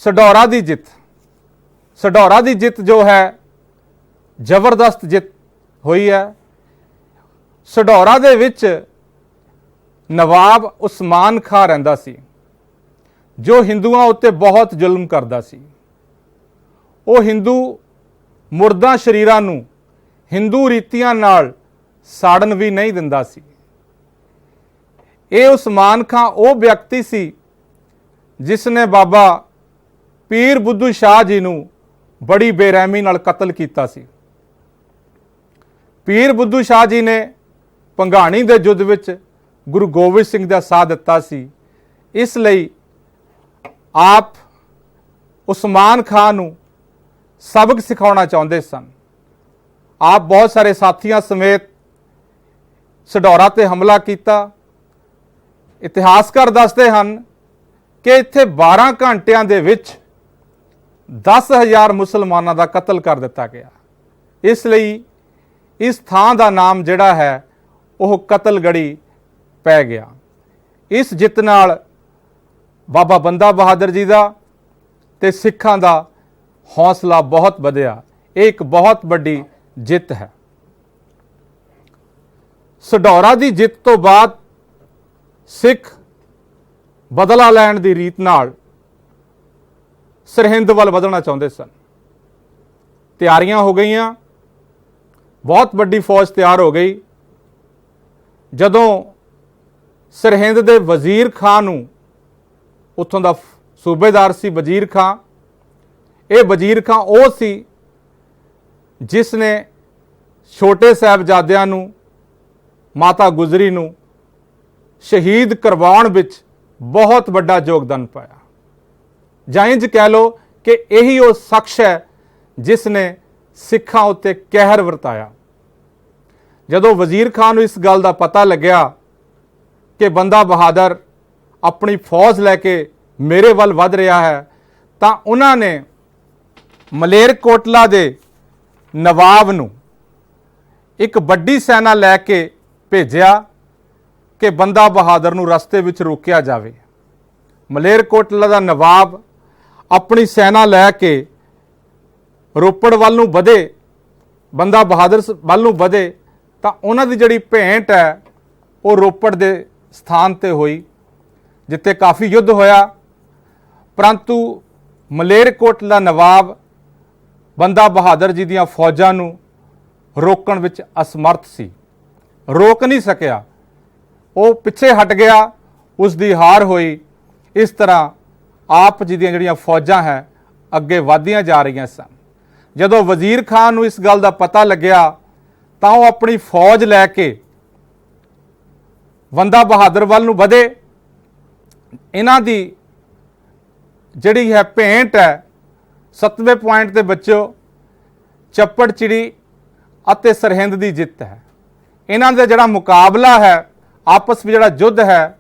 ਸਡੌਰਾ ਦੀ ਜਿੱਤ। ਸਡੌਰਾ ਦੀ ਜਿੱਤ ਜੋ ਹੈ ਜ਼ਬਰਦਸਤ ਜਿੱਤ ਹੋਈ ਹੈ। ਸਡੌਰਾ ਦੇ ਵਿੱਚ ਨਵਾਬ ਉਸਮਾਨ ਖਾਂ ਰਹਿੰਦਾ ਸੀ, ਜੋ ਹਿੰਦੂਆਂ ਉੱਤੇ ਬਹੁਤ ਜ਼ੁਲਮ ਕਰਦਾ ਸੀ। ਉਹ ਹਿੰਦੂ ਮੁਰਦਾ ਸ਼ਰੀਰਾਂ ਨੂੰ ਹਿੰਦੂ ਰੀਤੀਆਂ ਨਾਲ ਸਾੜਨ ਵੀ ਨਹੀਂ ਦਿੰਦਾ ਸੀ। ਇਹ ਉਸਮਾਨ ਖਾਂ ਉਹ ਵਿਅਕਤੀ ਸੀ ਜਿਸ ਨੇ ਬਾਬਾ ਪੀਰ ਬੁੱਧੂ ਸ਼ਾਹ ਜੀ ਨੂੰ ਬੜੀ ਬੇਰਹਿਮੀ ਨਾਲ ਕਤਲ ਕੀਤਾ ਸੀ। ਪੀਰ ਬੁੱਧੂ ਸ਼ਾਹ ਜੀ ਨੇ ਭੰਗਾਣੀ ਦੇ ਯੁੱਧ ਵਿੱਚ ਗੁਰੂ ਗੋਬਿੰਦ ਸਿੰਘ ਦਾ ਸਾਥ ਦਿੱਤਾ ਸੀ। ਇਸ ਲਈ ਆਪ ਉਸਮਾਨ ਖਾਂ ਨੂੰ ਸਬਕ ਸਿਖਾਉਣਾ ਚਾਹੁੰਦੇ ਸਨ। ਆਪ ਬਹੁਤ ਸਾਰੇ ਸਾਥੀਆਂ ਸਮੇਤ ਸਢੌਰਾ ਤੇ ਹਮਲਾ ਕੀਤਾ। ਇਤਿਹਾਸਕਾਰ ਦੱਸਦੇ ਹਨ ਕਿ ਇੱਥੇ 12 ਘੰਟਿਆਂ ਦੇ ਵਿੱਚ 10,000 ਮੁਸਲਮਾਨਾਂ ਦਾ ਕਤਲ ਕਰ ਦਿੱਤਾ ਗਿਆ। ਇਸ ਲਈ ਇਸ ਥਾਂ ਦਾ ਨਾਮ ਜਿਹੜਾ ਹੈ ਉਹ ਕਤਲਗੜੀ ਪੈ ਗਿਆ। ਇਸ ਜਿੱਤ ਨਾਲ ਬਾਬਾ ਬੰਦਾ ਬਹਾਦਰ ਜੀ ਦਾ ਤੇ ਸਿੱਖਾਂ ਦਾ ਹੌਸਲਾ ਬਹੁਤ ਵਧਿਆ। ਇਹ ਇੱਕ ਬਹੁਤ ਵੱਡੀ ਜਿੱਤ ਹੈ। ਸਢੌਰਾ ਦੀ ਜਿੱਤ ਤੋਂ ਬਾਅਦ ਸਿੱਖ ਬਦਲਾ ਲੈਣ ਦੀ ਰੀਤ ਨਾਲ ਸਰਹਿੰਦ ਵੱਲ ਵਧਣਾ ਚਾਹੁੰਦੇ ਸਨ। ਤਿਆਰੀਆਂ ਹੋ ਗਈਆਂ, ਬਹੁਤ ਵੱਡੀ ਫੌਜ ਤਿਆਰ ਹੋ ਗਈ। ਜਦੋਂ ਸਰਹਿੰਦ ਦੇ ਵਜ਼ੀਰ ਖਾਂ ਨੂੰ, ਉੱਥੋਂ ਦਾ ਸੂਬੇਦਾਰ ਸੀ ਵਜ਼ੀਰ ਖਾਂ, ਇਹ ਵਜ਼ੀਰ ਖਾਂ ਉਹ ਸੀ ਜਿਸ ਨੇ ਛੋਟੇ ਸਾਹਿਬਜ਼ਾਦਿਆਂ ਨੂੰ, ਮਾਤਾ ਗੁਜਰੀ ਨੂੰ ਸ਼ਹੀਦ ਕਰਵਾਉਣ ਵਿੱਚ ਬਹੁਤ ਵੱਡਾ ਯੋਗਦਾਨ ਪਾਇਆ। ਜਾਂ ਇੰਝ ਕਹਿ ਲਓ ਕਿ ਇਹੀ ਉਹ ਸ਼ਖਸ ਹੈ ਜਿਸ ਨੇ ਸਿੱਖਾਂ ਉੱਤੇ ਕਹਿਰ ਵਰਤਾਇਆ। ਜਦੋਂ ਵਜ਼ੀਰ ਖਾਨ ਨੂੰ ਇਸ ਗੱਲ ਦਾ ਪਤਾ ਲੱਗਿਆ ਕਿ ਬੰਦਾ ਬਹਾਦਰ ਆਪਣੀ ਫੌਜ ਲੈ ਕੇ ਮੇਰੇ ਵੱਲ ਵੱਧ ਰਿਹਾ ਹੈ, ਤਾਂ ਉਹਨਾਂ ਨੇ ਮਲੇਰਕੋਟਲਾ ਦੇ ਨਵਾਬ ਨੂੰ ਇੱਕ ਵੱਡੀ ਸੈਨਾ ਲੈ ਕੇ ਭੇਜਿਆ ਕਿ ਬੰਦਾ ਬਹਾਦਰ ਨੂੰ ਰਸਤੇ ਵਿੱਚ ਰੋਕਿਆ ਜਾਵੇ। ਮਲੇਰਕੋਟਲਾ ਦਾ ਨਵਾਬ ਆਪਣੀ ਸੈਨਾ ਲੈ ਕੇ ਰੋਪੜ ਵੱਲ ਨੂੰ ਵਧੇ, ਬੰਦਾ ਬਹਾਦਰ ਵੱਲ ਨੂੰ ਵਧੇ, ਤਾਂ ਉਹਨਾਂ ਦੀ ਜਿਹੜੀ ਭੇਂਟ ਹੈ ਉਹ ਰੋਪੜ ਦੇ ਸਥਾਨ ਤੇ ਹੋਈ, ਜਿੱਥੇ ਕਾਫੀ ਯੁੱਧ ਹੋਇਆ। ਪਰੰਤੂ ਮਲੇਰਕੋਟਲਾ ਨਵਾਬ ਬੰਦਾ ਬਹਾਦਰ ਜੀ ਦੀਆਂ ਫੌਜਾਂ ਨੂੰ ਰੋਕਣ ਵਿੱਚ ਅਸਮਰਥ ਸੀ, ਰੋਕ ਨਹੀਂ ਸਕਿਆ। ਉਹ ਪਿੱਛੇ ਹਟ ਗਿਆ, ਉਸ ਦੀ ਹਾਰ ਹੋਈ। ਇਸ ਤਰ੍ਹਾਂ ਆਪ ਜੀ ਦੀਆਂ ਜਿਹੜੀਆਂ ਫੌਜਾਂ ਹੈ ਅੱਗੇ ਵਧਦੀਆਂ ਜਾ ਰਹੀਆਂ ਸਨ। ਜਦੋਂ ਵਜ਼ੀਰ ਖਾਨ ਨੂੰ ਇਸ ਗੱਲ ਦਾ ਪਤਾ ਲੱਗਿਆ ਤਾਂ ਉਹ ਆਪਣੀ ਫੌਜ ਲੈ ਕੇ ਬੰਦਾ ਬਹਾਦਰ ਵੱਲ ਨੂੰ ਵਧੇ। ਇਹਨਾਂ ਦੀ ਜਿਹੜੀ ਹੈ ਭੇਂਟ ਹੈ 7ਵੇਂ ਪੁਆਇੰਟ ਦੇ ਬੱਚੋ, ਚੱਪੜਚਿੜੀ ਅਤੇ ਸਰਹਿੰਦ ਦੀ ਜਿੱਤ ਹੈ। ਇਹਨਾਂ ਦਾ ਜਿਹੜਾ ਮੁਕਾਬਲਾ ਹੈ, ਆਪਸ ਵਿੱਚ ਜਿਹੜਾ ਯੁੱਧ ਹੈ,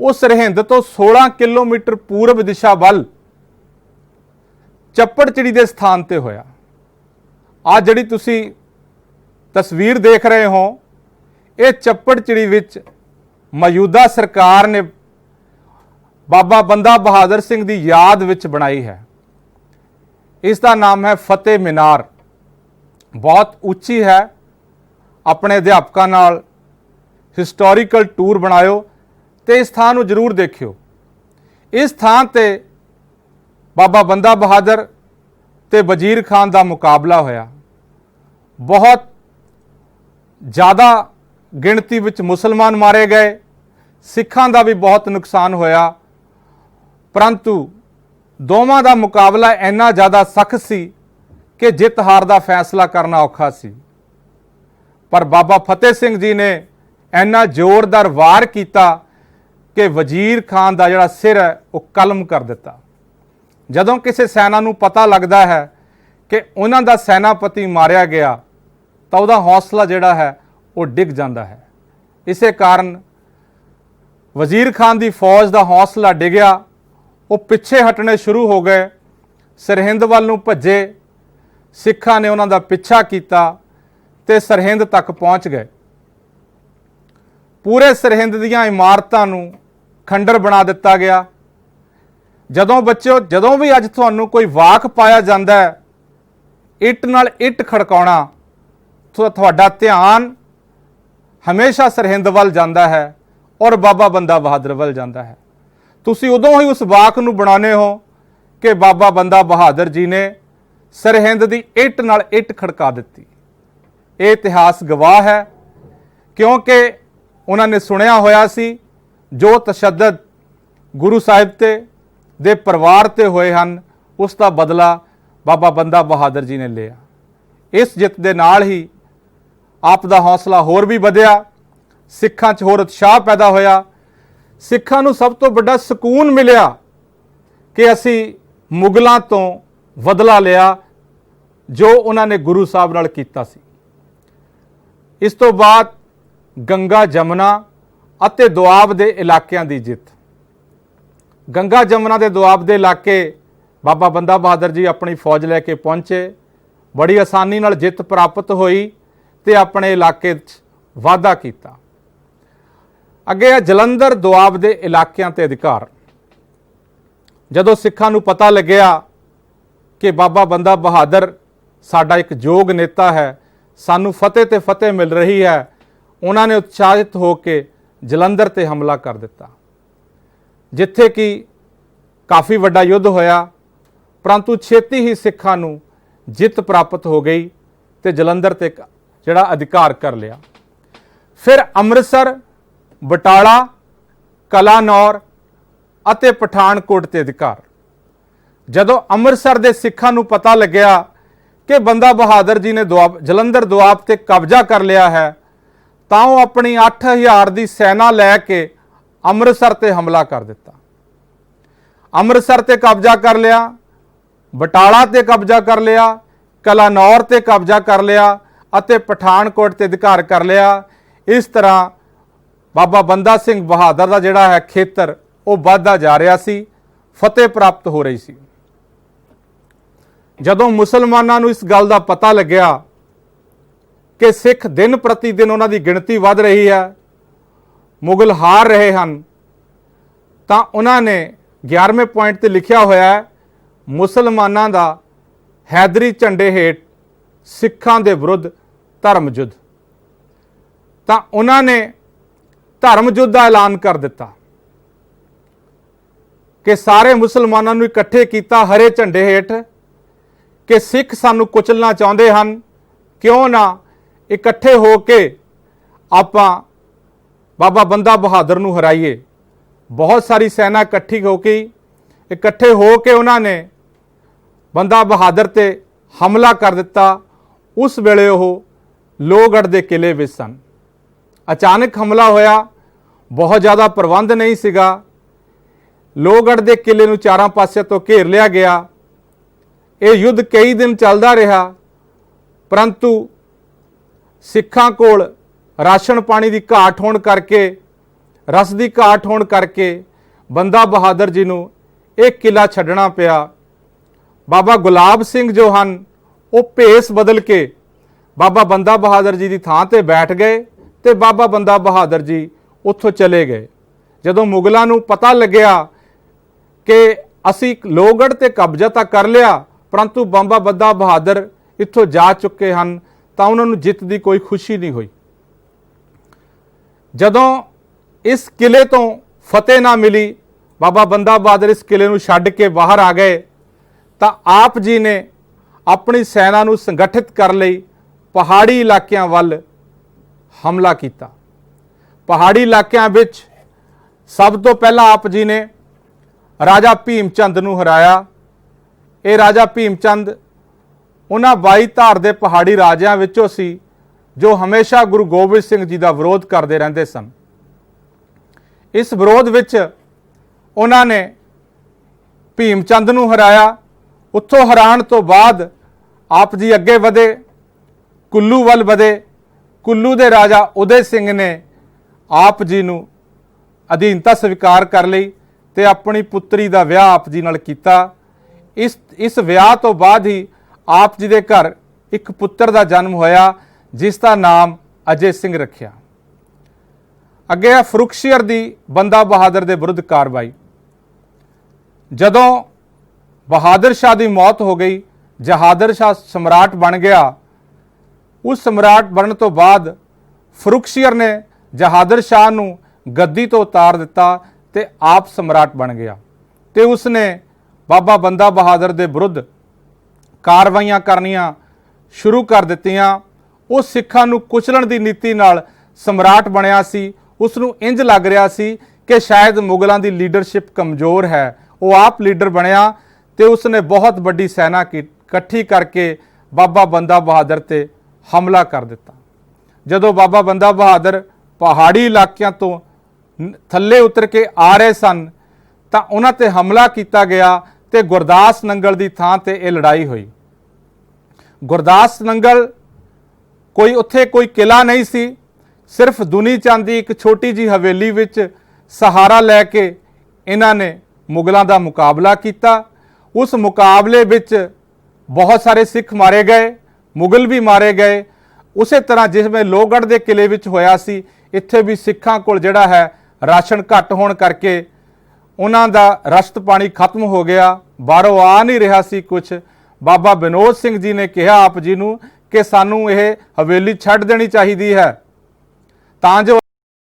ਉਹ ਸਰਹਿੰਦ ਤੋਂ 16 ਕਿਲੋਮੀਟਰ ਪੂਰਬ ਦਿਸ਼ਾ ਵੱਲ ਚੱਪੜਚਿੜੀ ਦੇ ਸਥਾਨ ਤੇ ਹੋਇਆ। ਆ ਜਿਹੜੀ ਤੁਸੀਂ ਤਸਵੀਰ ਦੇਖ ਰਹੇ ਹੋ, ਇਹ ਚੱਪੜਚਿੜੀ ਵਿੱਚ ਮੌਜੂਦਾ ਸਰਕਾਰ ਨੇ ਬਾਬਾ ਬੰਦਾ ਬਹਾਦਰ ਸਿੰਘ ਦੀ ਯਾਦ ਵਿੱਚ ਬਣਾਈ ਹੈ। ਇਸ ਦਾ ਨਾਮ ਹੈ ਫਤਿਹ ਮੀਨਾਰ। ਬਹੁਤ ਉੱਚੀ ਹੈ। ਆਪਣੇ ਅਧਿਆਪਕਾਂ ਨਾਲ ਹਿਸਟੋਰੀਕਲ ਟੂਰ ਬਣਾਇਓ ਤੇ ਇਸ ਥਾਂ ਨੂੰ ਜ਼ਰੂਰ ਦੇਖਿਓ। ਇਸ ਥਾਂ ਤੇ ਬਾਬਾ ਬੰਦਾ ਬਹਾਦਰ ਤੇ ਵਜ਼ੀਰ ਖਾਨ ਦਾ ਮੁਕਾਬਲਾ ਹੋਇਆ। ਬਹੁਤ ਜ਼ਿਆਦਾ ਗਿਣਤੀ ਵਿੱਚ ਮੁਸਲਮਾਨ ਮਾਰੇ ਗਏ, ਸਿੱਖਾਂ ਦਾ ਵੀ ਬਹੁਤ ਨੁਕਸਾਨ ਹੋਇਆ। ਪਰੰਤੂ ਦੋਵਾਂ ਦਾ ਮੁਕਾਬਲਾ ਇੰਨਾ ਜ਼ਿਆਦਾ ਸਖਤ ਸੀ ਕਿ ਜਿੱਤ ਹਾਰ ਦਾ ਫੈਸਲਾ ਕਰਨਾ ਔਖਾ ਸੀ। ਪਰ ਬਾਬਾ ਫਤਿਹ ਸਿੰਘ ਜੀ ਨੇ ਇੰਨਾ ਜ਼ੋਰਦਾਰ ਵਾਰ ਕੀਤਾ ਕਿ ਵਜ਼ੀਰ ਖਾਨ ਦਾ ਜਿਹੜਾ ਸਿਰ ਹੈ ਉਹ ਕਲਮ ਕਰ ਦਿੱਤਾ। ਜਦੋਂ ਕਿਸੇ ਸੈਨਾ ਨੂੰ ਪਤਾ ਲੱਗਦਾ ਹੈ ਕਿ ਉਹਨਾਂ ਦਾ ਸੈਨਾਪਤੀ ਮਾਰਿਆ ਗਿਆ ਤਾਂ ਉਹਦਾ ਹੌਸਲਾ ਜਿਹੜਾ ਹੈ ਉਹ ਡਿੱਗ ਜਾਂਦਾ ਹੈ। ਇਸੇ ਕਾਰਨ ਵਜ਼ੀਰ ਖਾਨ ਦੀ ਫੌਜ ਦਾ ਹੌਸਲਾ ਡਿੱਗਿਆ। ਉਹ ਪਿੱਛੇ ਹਟਣੇ ਸ਼ੁਰੂ ਹੋ ਗਏ, ਸਰਹਿੰਦ ਵੱਲ ਨੂੰ ਭੱਜੇ। ਸਿੱਖਾਂ ਨੇ ਉਹਨਾਂ ਦਾ ਪਿੱਛਾ ਕੀਤਾ ਤੇ ਸਰਹਿੰਦ ਤੱਕ ਪਹੁੰਚ ਗਏ। ਪੂਰੇ ਸਰਹਿੰਦ ਦੀਆਂ ਇਮਾਰਤਾਂ ਨੂੰ ਖੰਡਰ ਬਣਾ ਦਿੱਤਾ ਗਿਆ। ਜਦੋਂ ਬੱਚਿਓ, ਜਦੋਂ ਵੀ ਅੱਜ ਤੁਹਾਨੂੰ ਕੋਈ ਵਾਕ ਪਾਇਆ ਜਾਂਦਾ ਹੈ, ਇੱਟ ਨਾਲ ਇੱਟ ਖੜਕਾਉਣਾ, ਤੁਹਾਡਾ ਧਿਆਨ ਹਮੇਸ਼ਾ ਸਰਹਿੰਦ ਵੱਲ ਜਾਂਦਾ ਹੈ ਔਰ ਬਾਬਾ ਬੰਦਾ ਬਹਾਦਰ ਵੱਲ ਜਾਂਦਾ ਹੈ। ਤੁਸੀਂ ਉਦੋਂ ਹੀ ਉਸ ਵਾਕ ਨੂੰ ਬਣਾਉਂਦੇ ਹੋ ਕਿ ਬਾਬਾ ਬੰਦਾ ਬਹਾਦਰ ਜੀ ਨੇ ਸਰਹਿੰਦ ਦੀ ਇੱਟ ਨਾਲ ਇੱਟ ਖੜਕਾ ਦਿੱਤੀ। ਇਹ ਇਤਿਹਾਸ ਗਵਾਹ ਹੈ, ਕਿਉਂਕਿ ਉਹਨਾਂ ਨੇ ਸੁਣਿਆ ਹੋਇਆ ਸੀ ਜੋ ਤਸ਼ੱਦਦ ਗੁਰੂ ਸਾਹਿਬ ਤੇ ਦੇ ਪਰਿਵਾਰ ਤੇ ਹੋਏ ਹਨ, ਉਸ ਦਾ ਬਦਲਾ ਬਾਬਾ ਬੰਦਾ ਬਹਾਦਰ ਜੀ ਨੇ ਲਿਆ। ਇਸ ਜਿੱਤ ਦੇ ਨਾਲ ਹੀ ਆਪ ਦਾ ਹੌਸਲਾ ਹੋਰ ਵੀ ਵਧਿਆ, ਸਿੱਖਾਂ 'ਚ ਹੋਰ ਉਤਸ਼ਾਹ ਪੈਦਾ ਹੋਇਆ। ਸਿੱਖਾਂ ਨੂੰ ਸਭ ਤੋਂ ਵੱਡਾ ਸਕੂਨ ਮਿਲਿਆ ਕਿ ਅਸੀਂ ਮੁਗਲਾਂ ਤੋਂ ਬਦਲਾ ਲਿਆ ਜੋ ਉਹਨਾਂ ਨੇ ਗੁਰੂ ਸਾਹਿਬ ਨਾਲ ਕੀਤਾ ਸੀ। ਇਸ ਤੋਂ ਬਾਅਦ ਗੰਗਾ ਜਮਨਾ ਅਤੇ ਦੁਆਬ ਦੇ ਇਲਾਕਿਆਂ ਦੀ ਜਿੱਤ। ਗੰਗਾ ਜਮਨਾ ਦੇ ਦੁਆਬ ਦੇ ਇਲਾਕੇ ਬਾਬਾ ਬੰਦਾ ਬਹਾਦਰ ਜੀ ਆਪਣੀ ਫੌਜ ਲੈ ਕੇ ਪਹੁੰਚੇ। ਬੜੀ ਆਸਾਨੀ ਨਾਲ ਜਿੱਤ ਪ੍ਰਾਪਤ ਹੋਈ ਤੇ ਆਪਣੇ ਇਲਾਕੇ 'ਚ ਵਾਧਾ ਕੀਤਾ। ਅੱਗੇ ਹੈ ਜਲੰਧਰ ਦੁਆਬ ਦੇ ਇਲਾਕਿਆਂ ਤੇ ਅਧਿਕਾਰ। ਜਦੋਂ ਸਿੱਖਾਂ ਨੂੰ ਪਤਾ ਲੱਗਿਆ ਕਿ ਬਾਬਾ ਬੰਦਾ ਬਹਾਦਰ ਸਾਡਾ ਇੱਕ ਯੋਗ ਨੇਤਾ ਹੈ, ਸਾਨੂੰ ਫਤਿਹ ਤੇ ਫਤਿਹ ਮਿਲ ਰਹੀ ਹੈ, ਉਹਨਾਂ ਨੇ ਉਤਸ਼ਾਹਿਤ ਹੋ ਕੇ ਜਲੰਧਰ ਤੇ ਹਮਲਾ ਕਰ ਦਿੱਤਾ, ਜਿੱਥੇ ਕਿ ਕਾਫੀ ਵੱਡਾ ਯੁੱਧ ਹੋਇਆ, ਪਰੰਤੂ ਛੇਤੀ ਹੀ ਸਿੱਖਾਂ ਨੂੰ ਜਿੱਤ ਪ੍ਰਾਪਤ ਹੋ ਗਈ ਤੇ ਜਲੰਧਰ ਤੇ ਜਿਹੜਾ ਅਧਿਕਾਰ ਕਰ ਲਿਆ। ਫਿਰ ਅੰਮ੍ਰਿਤਸਰ, ਬਟਾਲਾ, ਕਲਾਨੌਰ ਅਤੇ ਪਠਾਨਕੋਟ ਤੇ ਅਧਿਕਾਰ। ਜਦੋਂ ਅੰਮ੍ਰਿਤਸਰ ਦੇ ਸਿੱਖਾਂ ਨੂੰ ਪਤਾ ਲੱਗਿਆ ਕਿ ਬੰਦਾ ਬਹਾਦਰ ਜੀ ਨੇ ਜਲੰਧਰ ਦੁਆਬ ਤੇ ਕਬਜ਼ਾ ਕਰ ਲਿਆ ਹੈ, ਤਾਂ ਉਹ ਆਪਣੀ 8000 ਦੀ ਸੈਨਾ ਲੈ ਕੇ ਅੰਮ੍ਰਿਤਸਰ ਤੇ ਹਮਲਾ ਕਰ ਦਿੱਤਾ। ਅੰਮ੍ਰਿਤਸਰ ਤੇ ਕਬਜ਼ਾ ਕਰ ਲਿਆ, ਬਟਾਲਾ ਤੇ ਕਬਜ਼ਾ ਕਰ ਲਿਆ, ਕਲਾਨੌਰ ਤੇ ਕਬਜ਼ਾ ਕਰ ਲਿਆ ਅਤੇ ਪਠਾਨਕੋਟ ਤੇ ਅਧਿਕਾਰ ਕਰ ਲਿਆ। ਇਸ ਤਰ੍ਹਾਂ ਬਾਬਾ ਬੰਦਾ ਸਿੰਘ ਬਹਾਦਰ ਦਾ ਜਿਹੜਾ ਹੈ ਖੇਤਰ ਉਹ ਵੱਧਦਾ ਜਾ ਰਿਹਾ ਸੀ, ਫਤਿਹ ਪ੍ਰਾਪਤ ਹੋ ਰਹੀ ਸੀ। ਜਦੋਂ ਮੁਸਲਮਾਨਾਂ ਨੂੰ ਇਸ ਗੱਲ ਦਾ ਪਤਾ ਲੱਗਿਆ ਕਿ ਸਿੱਖ ਦਿਨ ਪ੍ਰਤੀ ਦਿਨ ਉਹਨਾਂ ਦੀ ਗਿਣਤੀ ਵੱਧ ਰਹੀ ਹੈ, ਮੁਗਲ ਹਾਰ ਰਹੇ ਹਨ, ਤਾਂ ਉਹਨਾਂ ਨੇ 11ਵੇਂ ਪੁਆਇੰਟ ਤੇ ਲਿਖਿਆ ਹੋਇਆ ਹੈ, ਮੁਸਲਮਾਨਾਂ ਦਾ ਹੈਦਰੀ ਝੰਡੇ ਹੇਠ ਸਿੱਖਾਂ ਦੇ ਵਿਰੁੱਧ ਧਰਮ ਯੁੱਧ। ਤਾਂ ਉਹਨਾਂ ਨੇ ਧਰਮ ਯੁੱਧ ਦਾ ਐਲਾਨ ਕਰ ਦਿੱਤਾ ਕਿ ਸਾਰੇ ਮੁਸਲਮਾਨਾਂ ਨੂੰ ਇਕੱਠੇ ਕੀਤਾ ਹਰੇ ਝੰਡੇ ਹੇਠ ਕਿ ਸਿੱਖ ਸਾਨੂੰ ਕੁਚਲਣਾ ਚਾਹੁੰਦੇ ਹਨ, ਕਿਉਂ ਨਾ ਇਕੱਠੇ ਹੋ ਕੇ ਆਪਾਂ ਬਾਬਾ ਬੰਦਾ ਬਹਾਦਰ ਨੂੰ ਹਰਾਈਏ। ਬਹੁਤ ਸਾਰੀ ਸੈਨਾ ਇਕੱਠੇ ਹੋ ਕੇ ਉਹਨਾਂ ਨੇ ਬੰਦਾ ਬਹਾਦਰ ਤੇ ਹਮਲਾ ਕਰ ਦਿੱਤਾ। ਉਸ ਵੇਲੇ ਉਹ ਲੋਹਗੜ੍ਹ ਦੇ ਕਿਲੇ ਵਿੱਚ ਸਨ। ਅਚਾਨਕ ਹਮਲਾ ਹੋਇਆ, ਬਹੁਤ ਜ਼ਿਆਦਾ ਪ੍ਰਬੰਧ ਨਹੀਂ ਸੀਗਾ। ਲੋਹਗੜ੍ਹ ਦੇ ਕਿਲੇ ਨੂੰ ਚਾਰਾਂ ਪਾਸਿਆਂ ਤੋਂ ਘੇਰ ਲਿਆ ਗਿਆ। ਇਹ ਯੁੱਧ ਕਈ ਦਿਨ ਚੱਲਦਾ ਰਿਹਾ, ਪਰੰਤੂ ਸਿੱਖਾਂ ਕੋਲ ਰਾਸ਼ਨ ਪਾਣੀ ਦੀ ਘਾਟ ਹੋਣ ਕਰਕੇ, ਰਸ ਦੀ ਘਾਟ ਹੋਣ ਕਰਕੇ ਬੰਦਾ ਬਹਾਦਰ ਜੀ ਨੂੰ ਇਹ ਕਿਲਾ ਛੱਡਣਾ ਪਿਆ। ਬਾਬਾ ਗੁਲਾਬ ਸਿੰਘ ਜੋ ਹਨ ਉਹ ਭੇਸ ਬਦਲ ਕੇ ਬਾਬਾ ਬੰਦਾ ਬਹਾਦਰ ਜੀ ਦੀ ਥਾਂ ਤੇ ਬੈਠ ਗਏ ਤੇ ਬਾਬਾ ਬੰਦਾ ਬਹਾਦਰ ਜੀ ਉੱਥੋਂ ਚਲੇ ਗਏ। ਜਦੋਂ ਮੁਗਲਾਂ ਨੂੰ ਪਤਾ ਲੱਗਿਆ ਕਿ ਅਸੀਂ ਲੋਹਗੜ੍ਹ ਤੇ ਕਬਜ਼ਾ ਤਾਂ ਕਰ ਲਿਆ, ਪਰੰਤੂ ਬਾਬਾ ਬੰਦਾ ਬਹਾਦਰ ਇੱਥੋਂ ਜਾ ਚੁੱਕੇ ਹਨ, ਤਾਂ ਉਹਨਾਂ ਨੂੰ ਜਿੱਤ ਦੀ ਕੋਈ ਖੁਸ਼ੀ ਨਹੀਂ ਹੋਈ। ਜਦੋਂ ਇਸ ਕਿਲੇ ਤੋਂ ਫਤਿਹ ਨਾ ਮਿਲੀ, ਬਾਬਾ ਬੰਦਾ ਬਹਾਦਰ ਇਸ ਕਿਲੇ ਨੂੰ ਛੱਡ ਕੇ ਬਾਹਰ ਆ ਗਏ, ਤਾਂ ਆਪ ਜੀ ਨੇ ਆਪਣੀ ਸੈਨਾ ਨੂੰ ਸੰਗਠਿਤ ਕਰਨ ਲਈ ਪਹਾੜੀ ਇਲਾਕਿਆਂ ਵੱਲ ਹਮਲਾ ਕੀਤਾ। ਪਹਾੜੀ ਇਲਾਕਿਆਂ ਵਿੱਚ ਸਭ ਤੋਂ ਪਹਿਲਾਂ ਆਪ ਜੀ ਨੇ ਰਾਜਾ ਭੀਮ ਚੰਦ ਨੂੰ ਹਰਾਇਆ। ਇਹ ਰਾਜਾ ਭੀਮ ਚੰਦ ਉਹਨਾਂ 22 ਧਾਰ ਦੇ ਪਹਾੜੀ ਰਾਜਿਆਂ ਵਿੱਚੋਂ ਸੀ ਜੋ ਹਮੇਸ਼ਾ ਗੁਰੂ ਗੋਬਿੰਦ ਸਿੰਘ ਜੀ ਦਾ ਵਿਰੋਧ ਕਰਦੇ ਰਹਿੰਦੇ ਸਨ। ਇਸ ਵਿਰੋਧ ਵਿੱਚ ਉਹਨਾਂ ਨੇ ਭੀਮ ਚੰਦ ਨੂੰ ਹਰਾਇਆ। ਉੱਥੋਂ ਹਰਾਉਣ ਤੋਂ ਬਾਅਦ ਆਪ ਜੀ ਅੱਗੇ ਵਧੇ, ਕੁੱਲੂ ਵੱਲ ਵਧੇ। ਕੁੱਲੂ ਦੇ ਰਾਜਾ ਉਦੈ ਸਿੰਘ ਨੇ ਆਪ ਜੀ ਨੂੰ ਅਧੀਨਤਾ ਸਵੀਕਾਰ ਕਰ ਲਈ ਤੇ ਆਪਣੀ ਪੁੱਤਰੀ ਦਾ ਵਿਆਹ ਆਪ ਜੀ ਨਾਲ ਕੀਤਾ। ਇਸ ਵਿਆਹ ਤੋਂ ਬਾਅਦ ਹੀ ਆਪ ਜੀ ਦੇ ਘਰ ਇੱਕ ਪੁੱਤਰ ਦਾ ਜਨਮ ਹੋਇਆ, ਜਿਸ ਦਾ ਨਾਮ ਅਜੇ ਸਿੰਘ ਰੱਖਿਆ। ਅੱਗੇ ਹੈ ਫਰੁਖਸ਼ੀਅਰ ਦੀ ਬੰਦਾ ਬਹਾਦਰ ਦੇ ਵਿਰੁੱਧ ਕਾਰਵਾਈ। ਜਦੋਂ ਬਹਾਦਰ ਸ਼ਾਹ ਦੀ ਮੌਤ ਹੋ ਗਈ, ਜਹਾਦਰ ਸ਼ਾਹ ਸਮਰਾਟ ਬਣ ਗਿਆ। ਉਸ ਸਮਰਾਟ ਬਣਨ ਤੋਂ ਬਾਅਦ ਫਰੁਖਸ਼ੀਅਰ ਨੇ ਜਹਾਦਰ ਸ਼ਾਹ ਨੂੰ ਗੱਦੀ ਤੋਂ ਉਤਾਰ ਦਿੱਤਾ ਤੇ ਆਪ ਸਮਰਾਟ ਬਣ ਗਿਆ ਤੇ ਉਸਨੇ ਬਾਬਾ ਬੰਦਾ ਬਹਾਦਰ ਦੇ ਵਿਰੁੱਧ ਕਾਰਵਾਈਆਂ ਕਰਨੀਆਂ ਸ਼ੁਰੂ ਕਰ ਦਿੱਤੀਆਂ। ਉਹ ਸਿੱਖਾਂ ਨੂੰ ਕੁਚਲਣ ਦੀ ਨੀਤੀ ਨਾਲ ਸਮਰਾਟ ਬਣਿਆ ਸੀ। ਉਸ ਨੂੰ ਇੰਜ ਲੱਗ ਰਿਹਾ ਸੀ ਕਿ ਸ਼ਾਇਦ ਮੁਗਲਾਂ ਦੀ ਲੀਡਰਸ਼ਿਪ ਕਮਜ਼ੋਰ ਹੈ। ਉਹ ਆਪ ਲੀਡਰ ਬਣਿਆ ਤੇ ਉਸਨੇ ਬਹੁਤ ਵੱਡੀ ਸੈਨਾ ਇਕੱਠੀ ਕਰਕੇ ਬਾਬਾ ਬੰਦਾ ਬਹਾਦਰ ਤੇ ਹਮਲਾ ਕਰ ਦਿੱਤਾ। ਜਦੋਂ ਬਾਬਾ ਬੰਦਾ ਬਹਾਦਰ ਪਹਾੜੀ ਇਲਾਕਿਆਂ ਤੋਂ ਥੱਲੇ ਉਤਰ ਕੇ ਆ ਰਹੇ ਸਨ ਤਾਂ ਉਹਨਾਂ ਤੇ ਹਮਲਾ ਕੀਤਾ ਗਿਆ ਤੇ ਗੁਰਦਾਸ ਨੰਗਲ ਦੀ ਥਾਂ ਤੇ ਇਹ ਲੜਾਈ ਹੋਈ। ਗੁਰਦਾਸ ਨੰਗਲ ਕੋਈ ਉੱਥੇ ਕੋਈ ਕਿਲਾ ਨਹੀਂ ਸੀ। ਸਿਰਫ ਦੁਨੀ ਚੰਦ ਦੀ ਇੱਕ ਛੋਟੀ ਜੀ ਹਵੇਲੀ ਵਿੱਚ ਸਹਾਰਾ ਲੈ ਕੇ ਇਹਨਾਂ ਨੇ ਮੁਗਲਾਂ ਦਾ ਮੁਕਾਬਲਾ ਕੀਤਾ। ਉਸ ਮੁਕਾਬਲੇ ਵਿੱਚ ਬਹੁਤ ਸਾਰੇ ਸਿੱਖ ਮਾਰੇ ਗਏ, ਮੁਗਲ ਵੀ ਮਾਰੇ ਗਏ। ਉਸੇ ਤਰ੍ਹਾਂ ਜਿਵੇਂ ਲੋਹਗੜ੍ਹ ਦੇ ਕਿਲੇ ਵਿੱਚ ਹੋਇਆ ਸੀ, ਇੱਥੇ ਵੀ ਸਿੱਖਾਂ ਕੋਲ ਜਿਹੜਾ ਹੈ ਰਾਸ਼ਨ ਘੱਟ ਹੋਣ ਕਰਕੇ ਉਹਨਾਂ ਦਾ ਰਸਤ ਪਾਣੀ ਖਤਮ ਹੋ ਗਿਆ, ਬਾਹਰੋਂ ਆ ਨਹੀਂ ਰਿਹਾ ਸੀ ਕੁਛ। ਬਾਬਾ ਵਿਨੋਦ ਸਿੰਘ ਜੀ ਨੇ ਕਿਹਾ ਆਪ ਜੀ ਨੂੰ ਕਿ ਸਾਨੂੰ ਇਹ ਹਵੇਲੀ ਛੱਡ ਦੇਣੀ ਚਾਹੀਦੀ ਹੈ ਤਾਂ ਜੋ